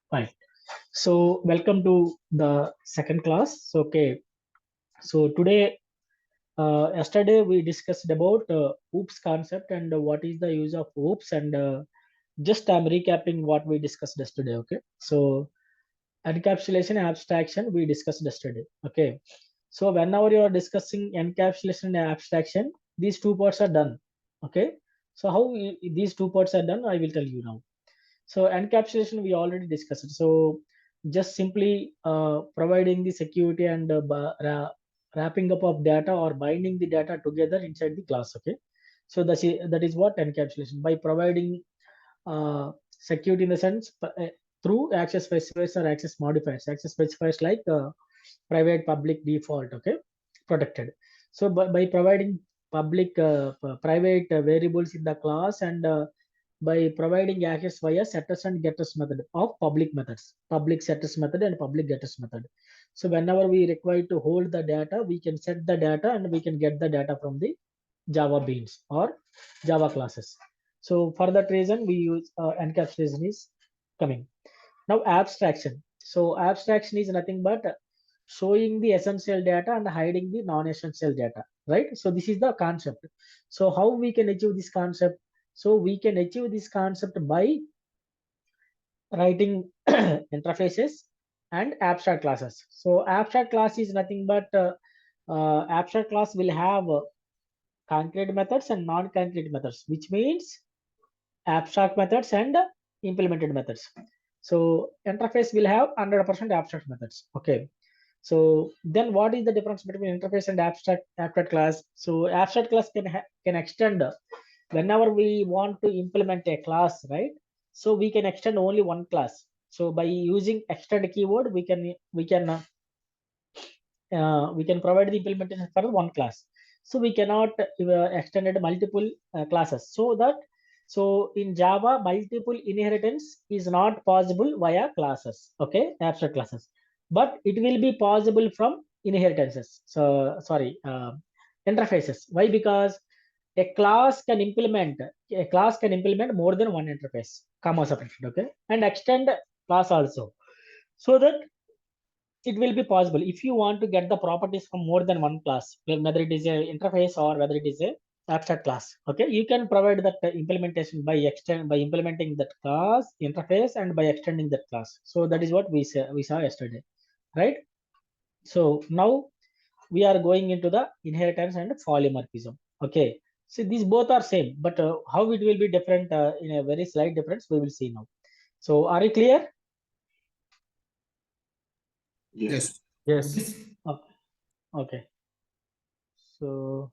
Fine. So welcome to the second class. So today, yesterday we discussed about OOPS concept and what is the use of OOPS, and just I'm recapping what we discussed yesterday. Okay. So encapsulation and abstraction we discussed yesterday. Okay. So whenever you are discussing encapsulation and abstraction, these two parts are done. Okay. So how these two parts are done, I will tell you now. So encapsulation we already discussed. So just simply providing the security and wrapping up of data or binding the data together inside the class. Okay. So that is what encapsulation, by providing security in the sense through access specifiers or access modifiers. Access specifiers like private, public, default. Okay, protected. So by providing public private variables in the class, and by providing access via setters and getters method of public methods, public setters method and public getters method. So whenever we require to hold the data, we can set the data and we can get the data from the Java beans or Java classes. So for that reason, we use encapsulation is coming. Now abstraction. So abstraction is nothing but showing the essential data and hiding the non-essential data, right? So this is the concept. So how we can achieve this concept? So we can achieve this concept by writing interfaces and abstract classes. So abstract class is nothing but abstract class will have concrete methods and non-concrete methods, which means abstract methods and implemented methods. So interface will have 100% abstract methods. Okay. So then what is the difference between interface and abstract class? So abstract class can extend whenever we want to implement a class, right? So we can extend only one class. So by using extend keyword, we can provide the implementation for one class. So we cannot extend it multiple classes. So in Java, multiple inheritance is not possible via classes. Okay, abstract classes, but it will be possible from inheritances. So sorry, interfaces. Why? Because a class can implement more than one interface, comma separated. Okay, and extend class also, so that it will be possible if you want to get the properties from more than one class, whether it is a interface or whether it is a abstract class. Okay, you can provide that implementation by implementing that class interface and by extending that class. So that is what we saw yesterday, right? So now we are going into the inheritance and polymorphism. Okay, so these both are same, but how it will be different, in a very slight difference we will see now. So are you clear? Yes. Yes. Oh, okay. So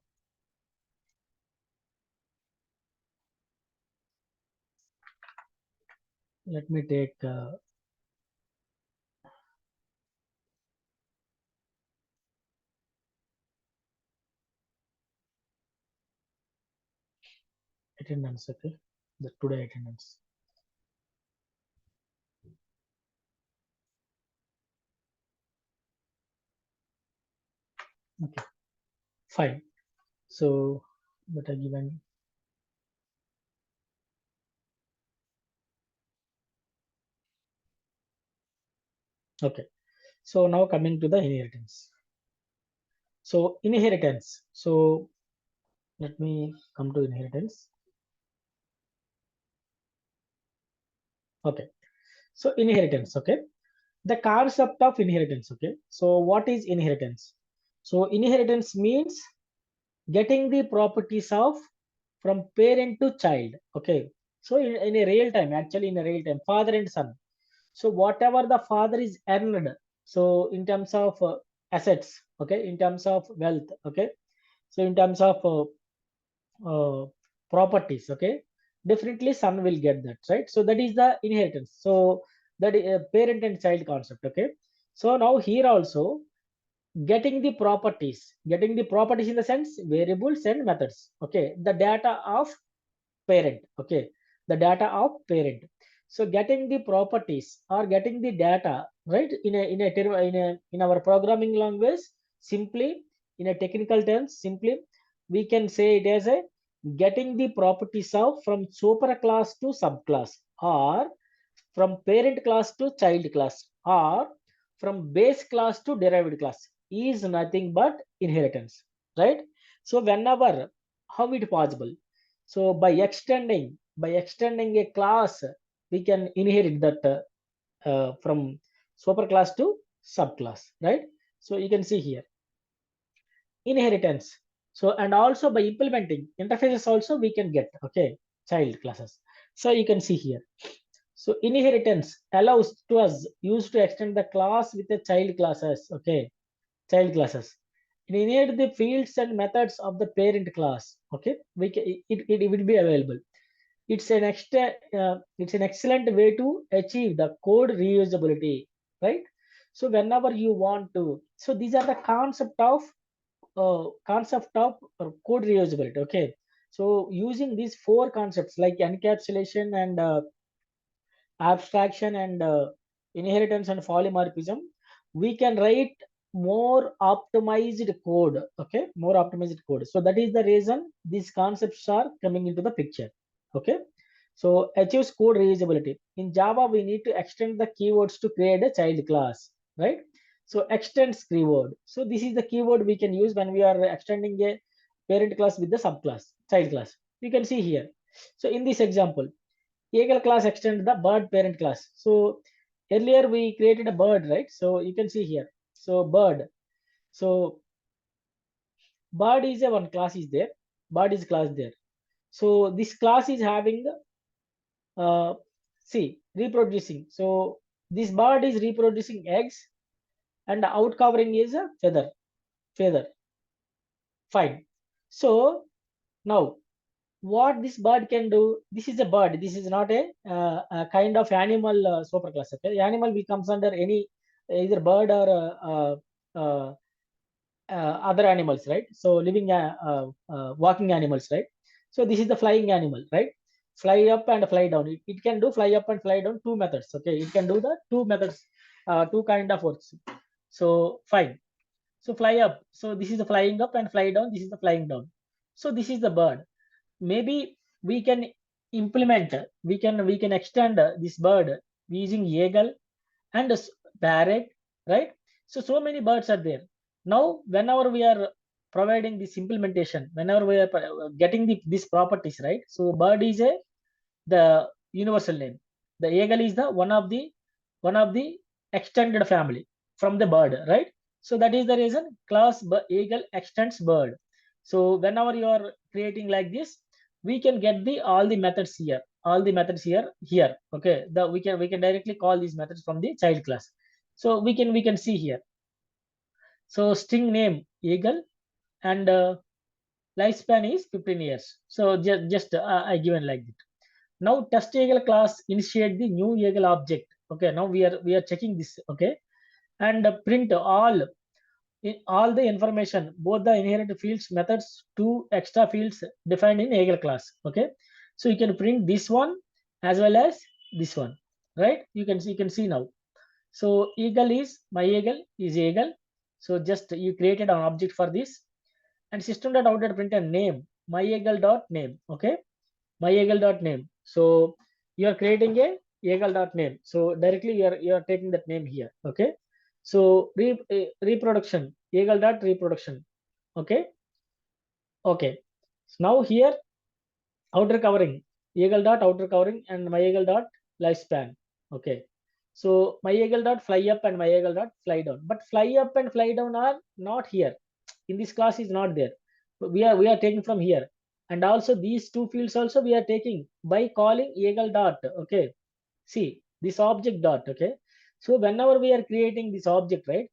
let me take attendance. Okay, the today attendance. Okay, fine. So what I given. Okay, so now coming to the inheritance. So inheritance. So let me come to inheritance. Okay, so inheritance. Okay, the concept of inheritance. Okay, so what is inheritance? So inheritance means getting the properties of from parent to child. Okay, so in a real time, actually in a real time, father and son. So whatever the father is earned, so in terms of assets, okay, in terms of wealth, okay, so in terms of properties, okay, definitely son will get that, right? So that is the inheritance. So that is a parent and child concept. Okay, so now here also getting the properties in the sense variables and methods. Okay, the data of parent. Okay, the data of parent. So getting the properties or getting the data, right, in our programming language, simply in a technical terms, simply we can say it as a getting the properties of from superclass to subclass, or from parent class to child class, or from base class to derived class is nothing but inheritance, right? So whenever, how it possible? So by extending a class, we can inherit that from superclass to subclass, right? So you can see here inheritance. So and also by implementing interfaces also we can get, okay, child classes. So you can see here, so inheritance allows to us used to extend the class with the child classes, okay, child classes. It inherit the fields and methods of the parent class, okay, it will be available. It's an excellent way to achieve the code reusability, right? So whenever you want to, so these are the concept of code reusability, okay. So using these four concepts like encapsulation and abstraction and inheritance and polymorphism, we can write more optimized code, okay, more optimized code. So that is the reason these concepts are coming into the picture, okay. So achieves code reusability. In Java, we need to extend the keywords to create a child class, right? So extends keyword. So this is the keyword we can use when we are extending a parent class with the subclass, child class. You can see here. So in this example, Eagle class extends the bird parent class. So earlier we created a bird, right? So you can see here. So bird. So bird is a one class is there. Bird is class there. So this class is having uh, see reproducing. So this bird is reproducing eggs, and the out covering is a feather. Feather. Fine. So now what this bird can do, this is a bird, this is not a kind of animal superclass, okay. Animal becomes under any either bird or uh, other animals, right? So living walking animals, right? So this is the flying animal, right? Fly up and fly down, it can do fly up and fly down, two methods, okay. It can do the two methods, two kind of works. So fine. So fly up, so this is the flying up, and fly down, this is the flying down. So this is the bird. Maybe we can implement, we can extend this bird using eagle and parrot, right? So many birds are there. Now whenever we are providing this implementation, whenever we are getting these properties, right? So bird is the universal name. The eagle is the one of the extended family from the bird, right? So that is the reason class eagle extends bird. So whenever you are creating like this, we can get the all the methods here, all the methods here, okay. We can directly call these methods from the child class. So we can see here. So string name eagle, and lifespan is 15 years. So just I given like that. Now test eagle class initiate the new eagle object, okay. Now we are checking this, okay. And print all the information, both the inherent fields, methods, two extra fields defined in eagle class, okay. So you can print this one as well as this one, right? You can see now. So eagle is my eagle is eagle. So just you created an object for this, and system dot out dot print a name my eagle dot name, okay. My eagle dot name. So you are creating a eagle dot name, so directly you are taking that name here, okay. So reproduction eagle dot reproduction, okay. Okay, so now here outer covering eagle dot outer covering, and my eagle dot lifespan, okay. So my eagle dot fly up and my eagle dot fly down, but fly up and fly down are not here in this class, is not there. We are taking from here. And also these two fields also we are taking by calling eagle dot, okay. See this object dot, okay. So whenever we are creating this object, right,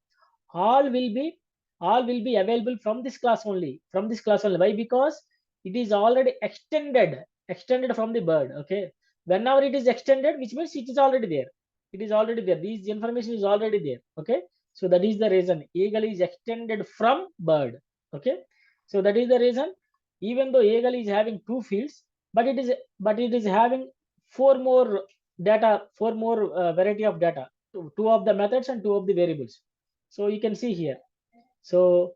all will be all will be available from this class only, from this class only. Why? Because it is already extended from the bird, okay. Whenever it is extended, which means it is already there, it is already there, this information is already there, okay. So that is the reason eagle is extended from bird, okay. So that is the reason, even though eagle is having two fields, but it is having four more data, four more variety of data, two of the methods and two of the variables. So you can see here. So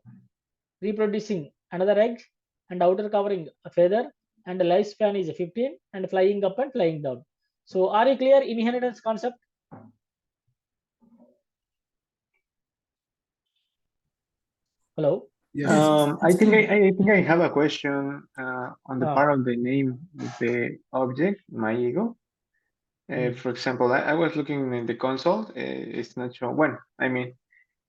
reproducing another egg, and outer covering a feather, and the lifespan is 15, and flying up and flying down. So are you clear inheritance concept? Hello? Yes. I think I have a question on the Ah, part of the name with the object, my ego. For example, I was looking in the console. It's not showing. Well, I mean,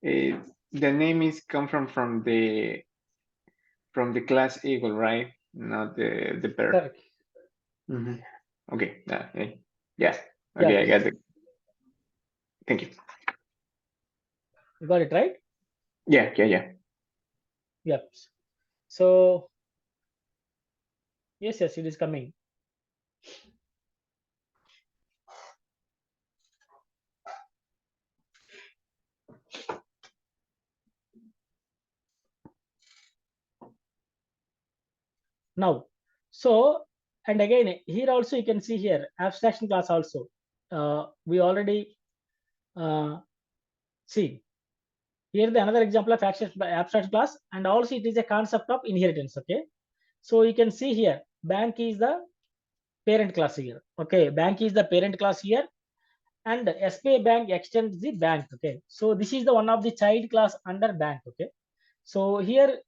the name is come from the class eagle, right? Not the bird. correct. Mhm. Okay. Yeah. Yeah, Okay, I got it. Thank you. you got it right? Yeah. Yep. So yes, it is coming. Now, so, and again, here also you can see here, abstraction class also. We already see here the another example of abstract class, and also it is a concept of inheritance. Okay. So you can see here, bank is the parent class here. Okay. Bank is the parent class here, and SBI bank extends the bank. Okay. So this is the one of the child class under bank. Okay. So here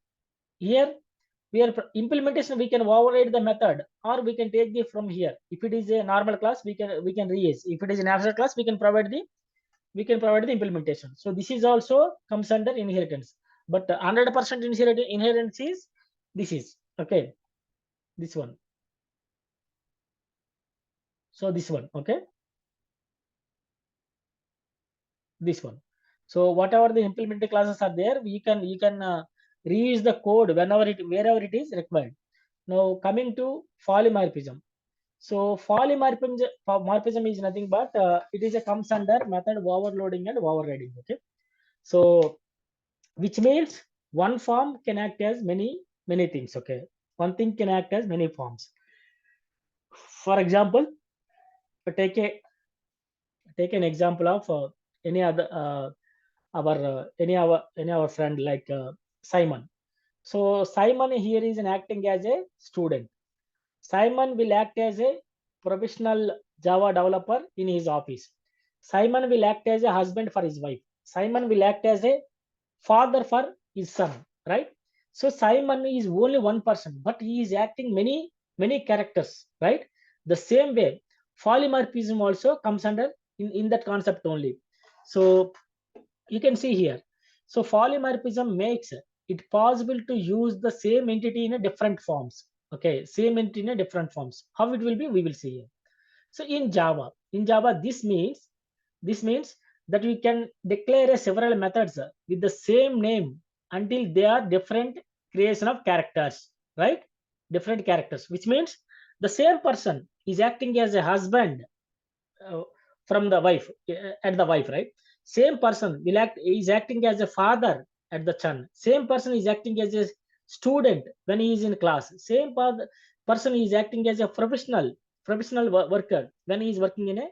we are implementation, we can override the method, or we can take the from here. If it is a normal class, we can reuse. If it is an abstract class, we can provide the implementation. So this is also comes under inheritance, but 100% inheritance is this is okay, this one. So this one, okay, this one. So whatever the implemented classes are there, you can reuse the code wherever it is required. Now coming to polymorphism. So polymorphism is nothing but it is a comes under method overloading and overriding. Okay. So which means one form can act as many things. Okay. One thing can act as many forms. For example, take an example of any other our any our friend like Simon. So Simon here is an acting as a student. Simon will act as a professional Java developer in his office. Simon will act as a husband for his wife. Simon will act as a father for his son, right? So Simon is only one person, but he is acting many characters, right? The same way, polymorphism also comes under in that concept only. So you can see here. So polymorphism makes it possible to use the same entity in a different forms. Okay, same entity in a different forms. How it will be, we will see here. So in Java, this means that we can declare several methods with the same name until they are different creation of characters, right? Different characters, which means the same person is acting as a husband uh, from the wife at the wife, right? Same person will act is acting as a father at the son. Same person is acting as a student when he is in class. Same person is acting as a professional worker when he is working in a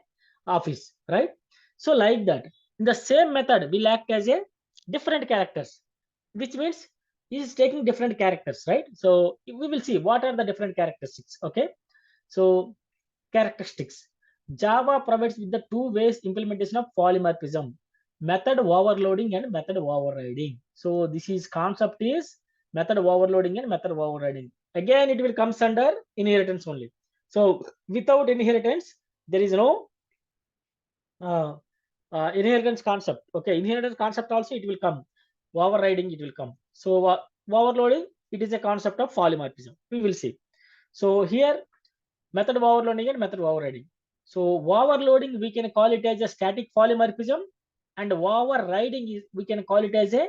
office, right? So like that, in the same method will act as a different characters, which means he is taking different characters, right? So we will see what are the different characteristics. Okay. So characteristics. Java provides with the two ways implementation of polymorphism, method overloading and method overriding. So this is concept is method overloading and method overriding. Again, it will comes under inheritance only. So without inheritance, there is no uh, inheritance concept. Okay, inheritance concept also it will come. Overriding it will come. So overloading it is a concept of polymorphism. We will see. So here method of overloading and method of overriding. So overloading we can call it as a static polymorphism, and overriding is we can call it as a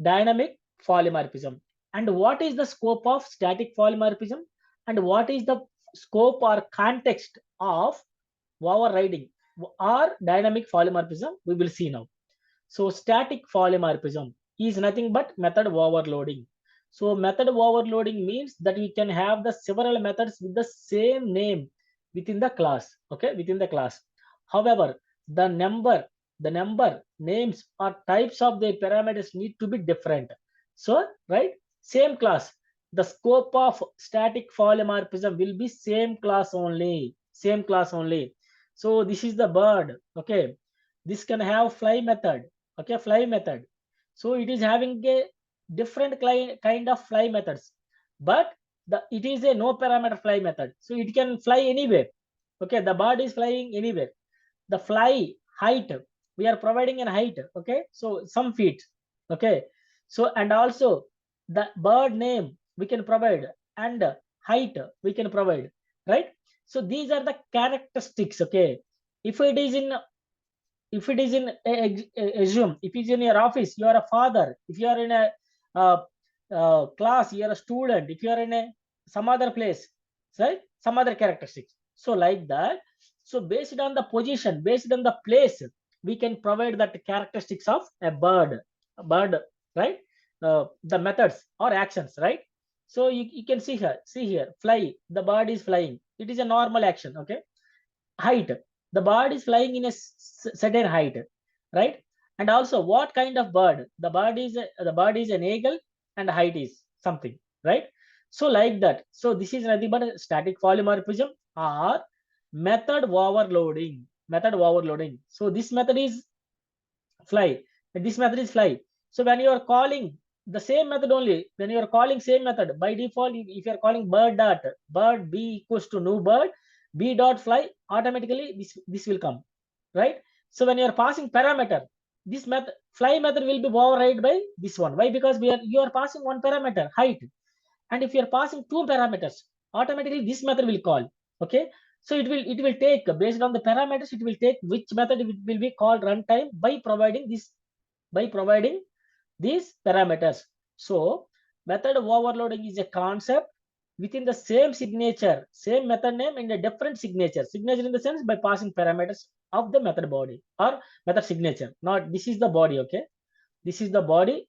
dynamic polymorphism. And what is the scope of static polymorphism, and what is the scope or context of overriding or dynamic polymorphism, we will see now. So static polymorphism is nothing but method overloading. So method overloading means that we can have the several methods with the same name within the class. Okay, within the class. However, the number, names or types of the parameters need to be different. So, right, same class. The scope of static polymorphism will be same class only. Same class only. So this is the bird. Okay, this can have fly method. Okay, fly method. So it is having a different kind of fly methods, but it is a no parameter fly method. So it can fly anywhere. Okay, the bird is flying anywhere. The fly height, we are providing an height. Okay, so some feet. Okay, so and also the bird name we can provide, and height we can provide, right? So these are the characteristics. Okay, if it is in, assume if it's in your office, you are a father. If you are in a uh, class, you are a student. If you are in a some other place, right, some other characteristics. So like that, so based on the position, based on the place, we can provide that characteristics of a bird, right? The methods or actions, right? So you can see here, fly, the bird is flying, it is a normal action. Okay, height, the bird is flying in a certain height, right? And also what kind of bird, the bird is an eagle, and height is something, right? So like that, so this is nothing but a static polymorphism or method overloading. So this method is fly, and this method is fly. So when you are calling the same method, only when you are calling same method, by default, if you are calling bird b equals to new bird b dot fly, automatically this will come, right? So when you are passing parameter, this method, fly method, will be override by this one. Why? Because you are passing one parameter, height, and if you are passing two parameters, automatically this method will call. Okay, so it will take, based on the parameters, it will take which method it will be called runtime, by providing these parameters. So method overloading is a concept within the same signature, same method name in a different signature in the sense, by passing parameters of the method body or method signature. Not this is the body. Okay, this is the body,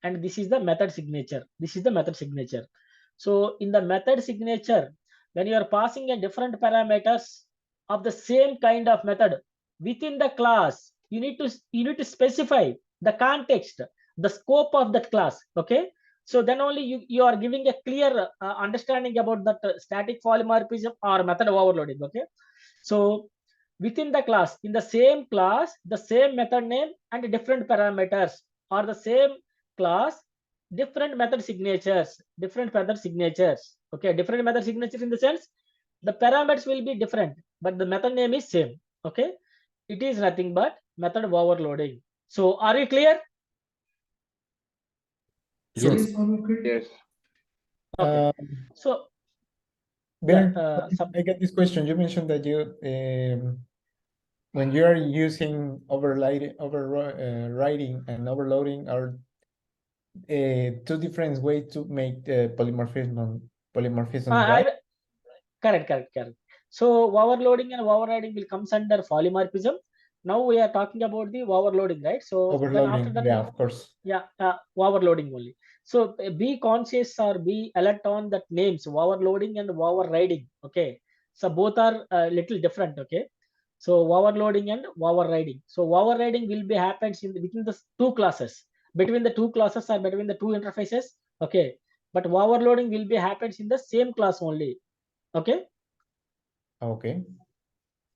and this is the method signature. This is the method signature. So in the method signature, when you are passing a different parameters of the same kind of method within the class, you need to specify the context, the scope of that class. Okay, so then only you are giving a clear understanding about that static polymorphism or method overloading. Okay, so within the class, in the same class, the same method name and different parameters, or the same class, different method signatures. Okay, different method signatures in the sense, the parameters will be different, but the method name is same. Okay, it is nothing but method overloading. So are you clear? Yes. Yes. Okay, Um, so yeah, Ben, I get this question. You mentioned that when you are using overriding and overloading are two different ways to make the polymorphism, right? I correct. So overloading and overriding will comes under polymorphism. Now we are talking about the overloading, right? So then after Overloading, that, yeah, of course. yeah, overloading only. So be conscious or be alert on that names, overloading and overriding. Okay, so both are little different. Okay, so overloading and overriding. So overriding will be happens within the two classes, between the two classes or between the two interfaces. Okay, but overloading will be happens in the same class only. Okay, Okay.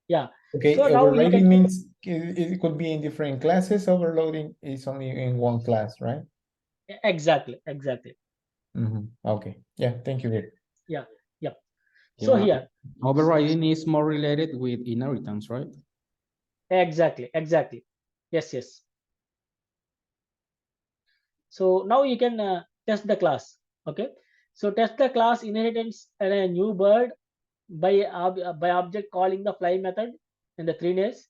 yeah. Okay, So now you overriding can means it could be in different classes. Overloading is only in one class, right? exactly. Okay. Yeah, thank you, Vic. Yeah, yeah. So Yeah, here, overriding is more related with inheritance, right? exactly. Yes. So now you can test the class. Okay, so test the class inheritance and a new bird by object calling the fly method in the three names.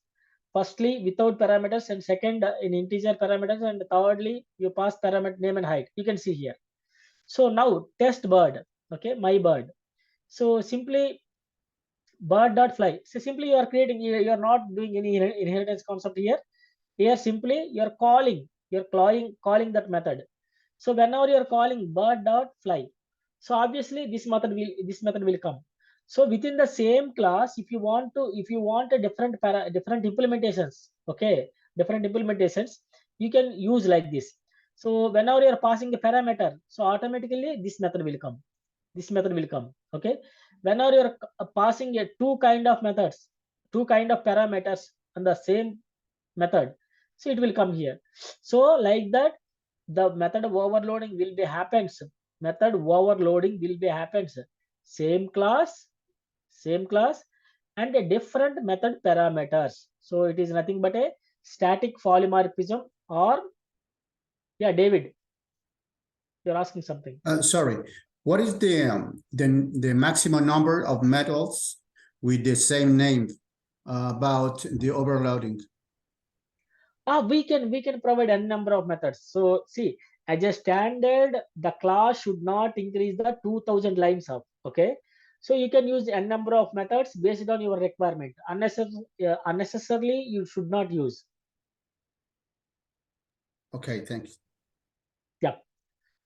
Firstly, without parameters, and second, in integer parameters, and thirdly, you pass parameter name and height. You can see here. So now test bird. Okay, my bird. So simply bird dot fly. So simply you are creating. You are not doing any inheritance concept here. Here simply you are calling that method. So whenever you are calling bird dot fly, so obviously this method will come. So within the same class, if you want a different implementations, okay, different implementations, you can use like this. So whenever you are passing a parameter, so automatically this method will come. Okay, whenever you're passing a two kind of methods, two kind of parameters on the same method, so it will come here. So like that, the method of overloading will be happens. Method overloading will be happens. Same class, and a different method parameters. So it is nothing but a static polymorphism. Or yeah, David, you're asking something. Sorry, what is the maximum number of methods with the same name about the overloading? We can provide n number of methods. So see, as a standard, the class should not increase the 2000 lines of. Okay, so you can use n number of methods based on your requirement. Unnecessarily you should not use. Okay, thanks. Yeah,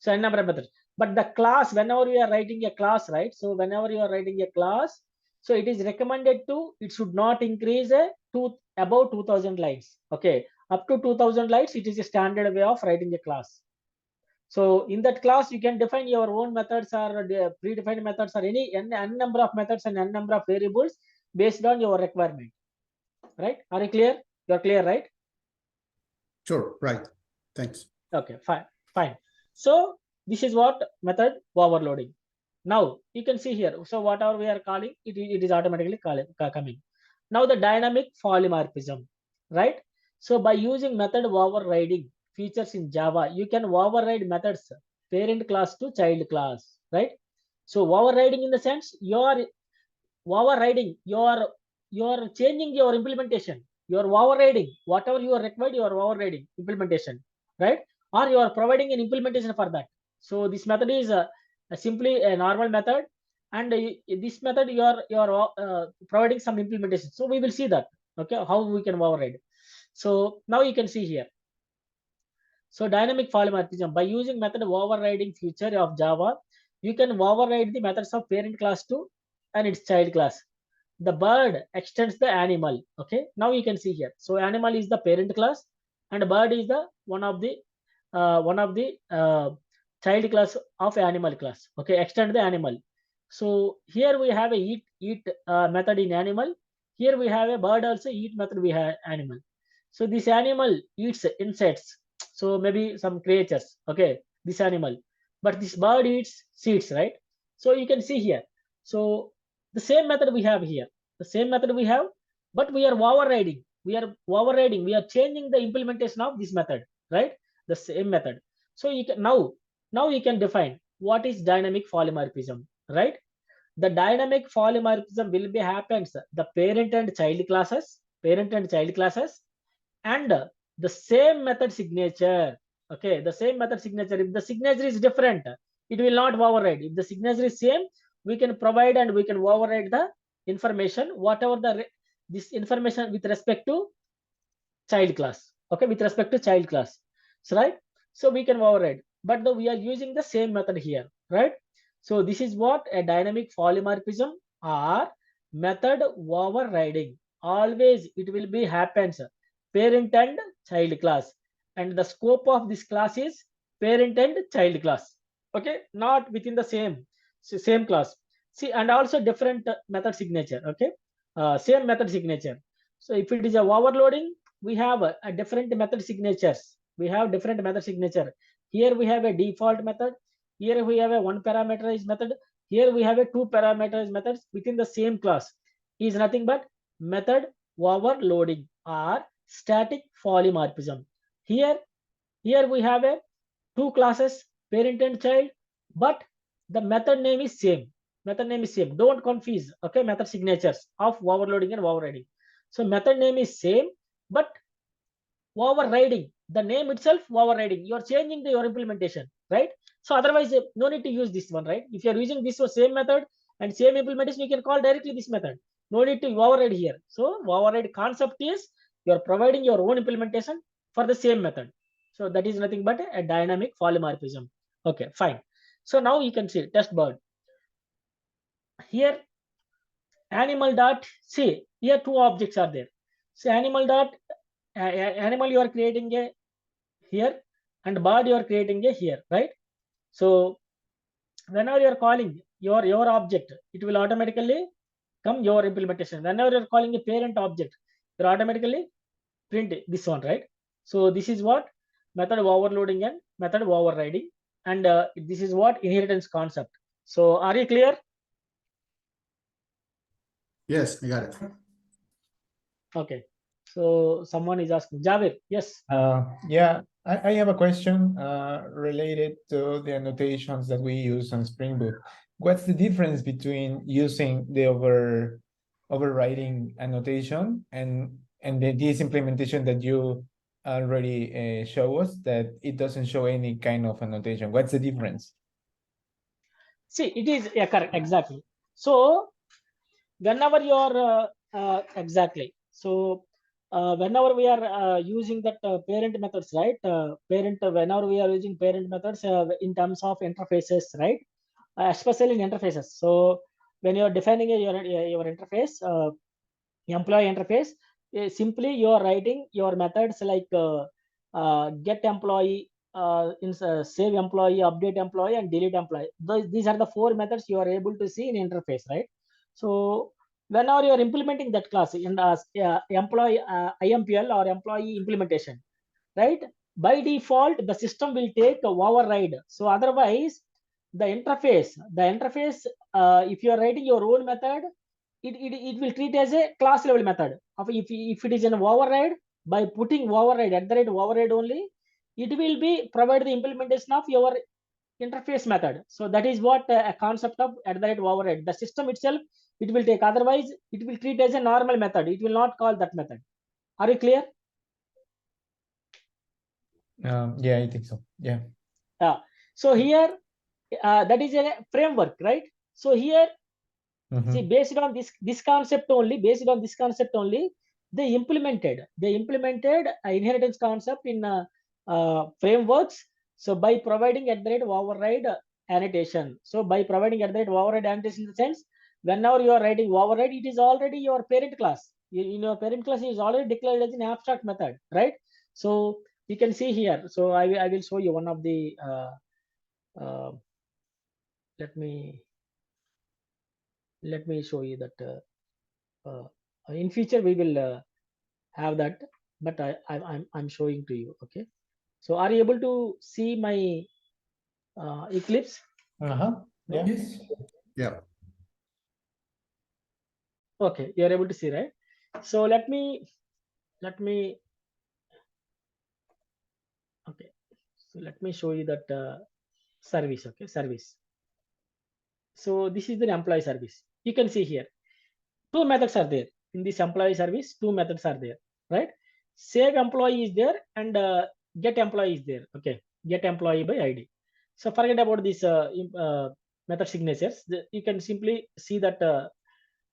so n number of methods. But the class, whenever you are writing a class, right? So whenever you are writing a class, so it is recommended to, it should not increase to above 2000 lines. Okay, up to 2000 lines, it is a standard way of writing a class. So in that class, you can define your own methods or the predefined methods or any n number of methods and n number of variables based on your requirement. Right? Are you clear? You're clear, right? Sure, right. Thanks. Okay, fine. So this is what method overloading. Now you can see here. So whatever we are calling, it is automatically coming. Now the dynamic polymorphism, right? So by using method overriding features in Java, you can override methods parent class to child class, right? So overriding in the sense you're overriding, you're changing your implementation. You're overriding whatever you are required. You are overriding implementation, right? Or you are providing an implementation for that. So this method is simply a normal method, and this method you are providing some implementation. So we will see that, okay, how we can override. So now you can see here. So dynamic polymorphism, by using method overriding feature of Java, you can override the methods of parent class to and its child class. The bird extends the animal. Okay, now you can see here. So animal is the parent class, and bird is the one of the child class of animal class. Okay, extend the animal. So here we have a eat method in animal. Here we have a bird also eat method. We have animal. So this animal eats insects. So maybe some creatures. Okay, this animal, but this bird eats seeds, right? So you can see here. So the same method we have here. The same method we have, but we are overriding. We are changing the implementation of this method, right? The same method. So you can now you can define what is dynamic polymorphism, right? The dynamic polymorphism will be happens the parent and child classes, and the same method signature. Okay, the same method signature. If the signature is different, it will not override. If the signature is same, we can provide and we can override the information, whatever this information with respect to child class. Okay, with respect to child class. So right, so we can override, but we are using the same method here, right? So this is what a dynamic polymorphism or method overriding. Always it will be happens parent and child class, and the scope of this class is parent and child class. Okay, not within the same class. See, and also different method signature. Okay, same method signature. So if it is a overloading, we have a different method signatures. We have different method signature. Here we have a default method. Here we have a one parameterized method. Here we have a two parameterized methods within the same class. Is nothing but method overloading or static polymorphism. Here we have a two classes, parent and child, but the method name is same. Don't confuse. Okay, method signatures of overloading and overriding. So method name is same, but overriding, the name itself overriding. You are changing your implementation, right? So otherwise, no need to use this one, right? If you are using this same method and same implementation, you can call directly this method. No need to override here. So override concept is you are providing your own implementation for the same method. So that is nothing but a dynamic polymorphism. Okay, fine. So now you can see test bird. Here animal dot, see here two objects are there. So animal dot animal you are creating a here, and bird you are creating a here, right? So whenever you are calling your object, it will automatically come your implementation. Whenever you're calling a parent object, you're automatically print this one, right? So this is what method overloading and method overriding, and this is what inheritance concept. So are you clear? Yes, I got it. Okay. So someone is asking, Javed, yes. Yeah, I have a question related to the annotations that we use on Spring Boot. What's the difference between using the overriding annotation and this implementation that you already show us, that it doesn't show any kind of annotation? What's the difference? See, it is, yeah, correct, exactly. So whenever you are exactly, so whenever we are using that parent methods, right? Whenever we are using parent methods in terms of interfaces, right? Especially in interfaces. So when you are defining your interface, employee interface, simply you are writing your methods like get employee, save employee, update employee, and delete employee. These are the four methods you are able to see in interface, right? So whenever you are implementing that class in employee IMPL or employee implementation, right? By default, the system will take a override. So otherwise, the interface, if you are writing your own method, it will treat as a class level method. If it is an override, by putting override at the rate override only, it will be provide the implementation of your interface method. So that is what a concept of at the rate override. The system itself, it will take. Otherwise, it will treat as a normal method. It will not call that method. Are you clear? Yeah, I think so. Yeah. So here, that is a framework, right? So here, see, based on this concept only, they implemented inheritance concept in frameworks. So by providing at the rate override annotation. So by providing at the rate override annotation, in the sense, whenever you are writing override, it is already your parent class. In your parent class is already declared as an abstract method, right? So you can see here. So I will show you one of the let me show you that in future we will have that, but I'm showing to you. Okay, so are you able to see my Eclipse? Yeah. Yes. Yeah. Okay, you are able to see, right? So let me okay, so let me show you that service. Okay, service. So this is the employee service. You can see here two methods are there in this employee service. Two methods are there, right? Save employee is there, and get employee is there. Okay, get employee by ID. So forget about this method signatures. You can simply see that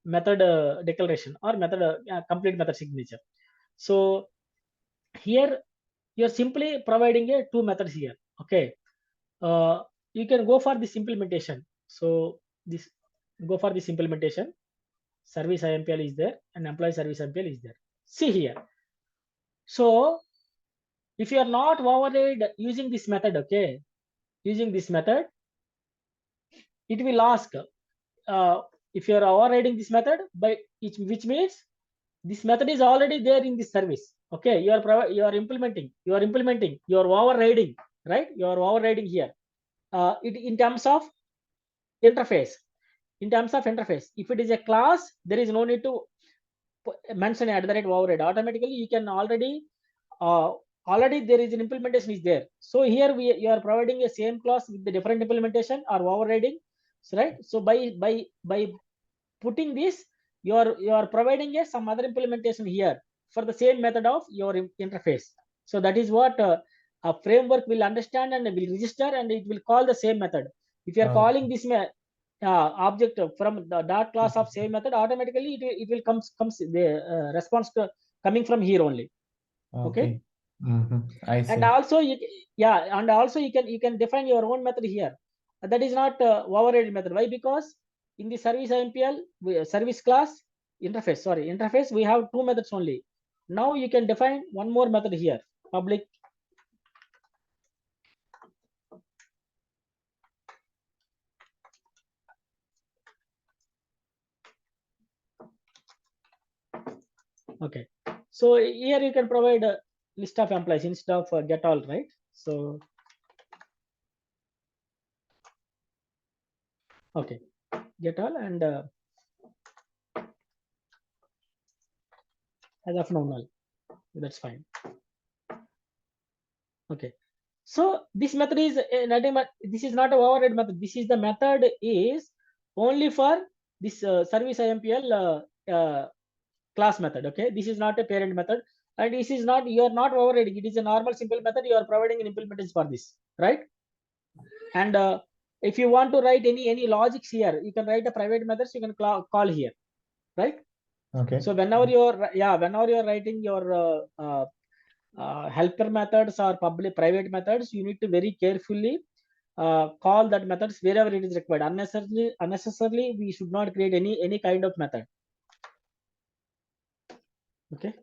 method declaration or method complete method signature. So here you're simply providing a two methods here. Okay, you can go for this implementation. So this go for this implementation. Service IMPL is there and employee service IMPL is there. See here. So if you are not override using this method, okay, using this method, it will ask if you are overriding this method by which means this method is already there in this service. Okay, you are implementing, you are overriding, right? You are overriding here. It in terms of interface. In terms of interface, if it is a class, there is no need to mention at the rate override. Automatically you can already there is an implementation is there. So here you are providing a same class with the different implementation or overriding. So, right? So by putting this, you are providing some other implementation here for the same method of your interface. So that is what a framework will understand and will register, and it will call the same method. If you are calling this object from the dot class of same method, automatically it will comes the response to coming from here only. Okay. I see. And also and also you can define your own method here. That is not overridden method. Why? Because in the service IMPL service class interface, we have two methods only. Now you can define one more method here, public. Okay. So here you can provide a list of employees instead of get all, right? So okay, get all, and as of now null. That's fine. Okay. So this method is this is not a override method. This is the method is only for this service IMPL class method. Okay, this is not a parent method, and this is not, you are not overriding. It is a normal simple method. You are providing an implementation for this, right? And if you want to write any logics here, you can write a private methods. You can call here, right? Okay. So whenever you're writing your helper methods or public private methods, you need to very carefully call that methods wherever it is required. Unnecessarily we should not create any kind of method. Okay.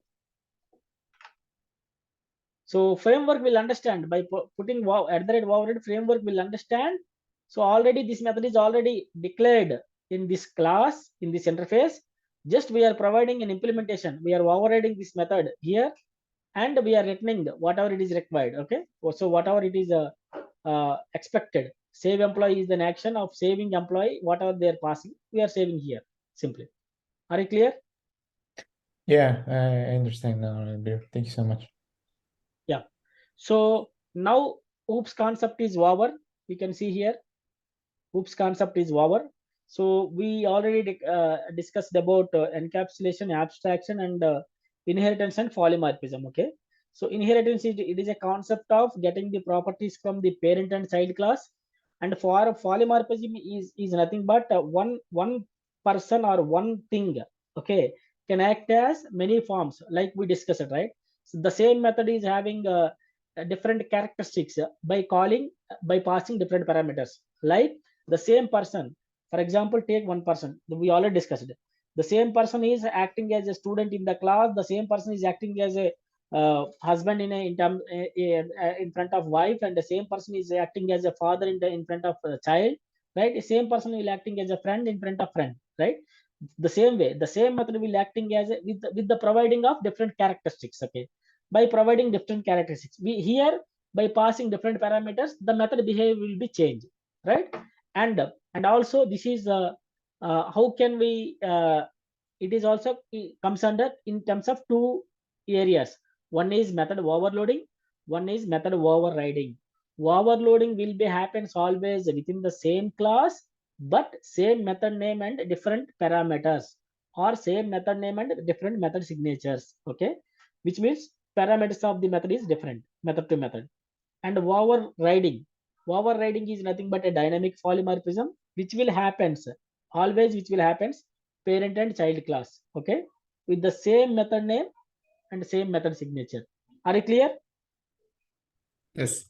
So framework will understand by putting wow at the rate override, framework will understand. So already this method is already declared in this class, in this interface. Just we are providing an implementation. We are overriding this method here, and we are returning whatever it is required. Okay. So whatever it is expected. Save employee is an action of saving employee. Whatever they are passing, we are saving here simply. Are you clear? Yeah, I understand now, Albert. Thank you so much. Yeah. So now OOPS concept is over. You can see here, OOPS concept is over. So we already discussed about encapsulation, abstraction, and inheritance and polymorphism. Okay. So inheritance it is a concept of getting the properties from the parent and child class, and for polymorphism is nothing but one person or one thing. Okay, can act as many forms, like we discussed, right? So the same method is having different characteristics by passing different parameters, like the same person. For example, take one person we already discussed. The same person is acting as a student in the class. The same person is acting as a husband in front of wife, and the same person is acting as a father in front of a child, right? The same person will acting as a friend in front of friend, right? The same way, the same method will acting as a, with the providing of different characteristics. Okay, by providing different characteristics, we here by passing different parameters, the method behavior will be changed, right? And also this is how can we it is also comes under in terms of two areas. One is method overloading, one is method overriding. Overloading will be happens always within the same class, but same method name and different parameters, or same method name and different method signatures. Okay, which means parameters of the method is different method to method. And overriding is nothing but a dynamic polymorphism, which will happens always, which will happens parent and child class. Okay, with the same method name and same method signature. Are you clear? Yes.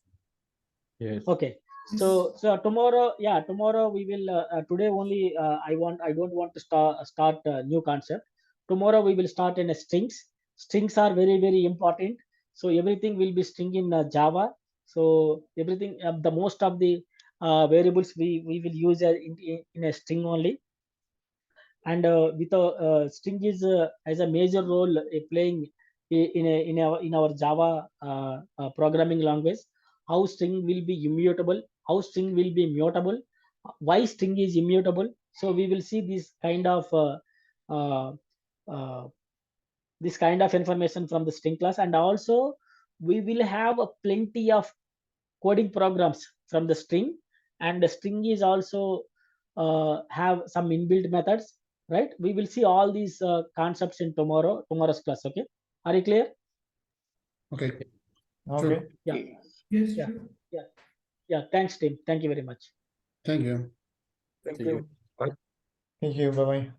Yes. Okay. So tomorrow, yeah, tomorrow we will today only I don't want to start a new concept. Tomorrow we will start in a strings. Strings are very important. So everything will be string in Java. So everything the most of the variables we will use in a string only. And with a string is as a major role playing in our Java programming language. How string will be immutable, how string will be mutable, why string is immutable. So we will see uh, uh, this kind of information from the string class. And also we will have a plenty of coding programs from the string, and the string is also have some inbuilt methods, right? We will see all these concepts in tomorrow's class. Okay, are you clear? Okay. Okay. Sure. Yeah. Yes, Yeah. sure. Yeah, thanks team, thank you very much. Thank you. Thank See you. you. Bye. Thank you. Bye-bye.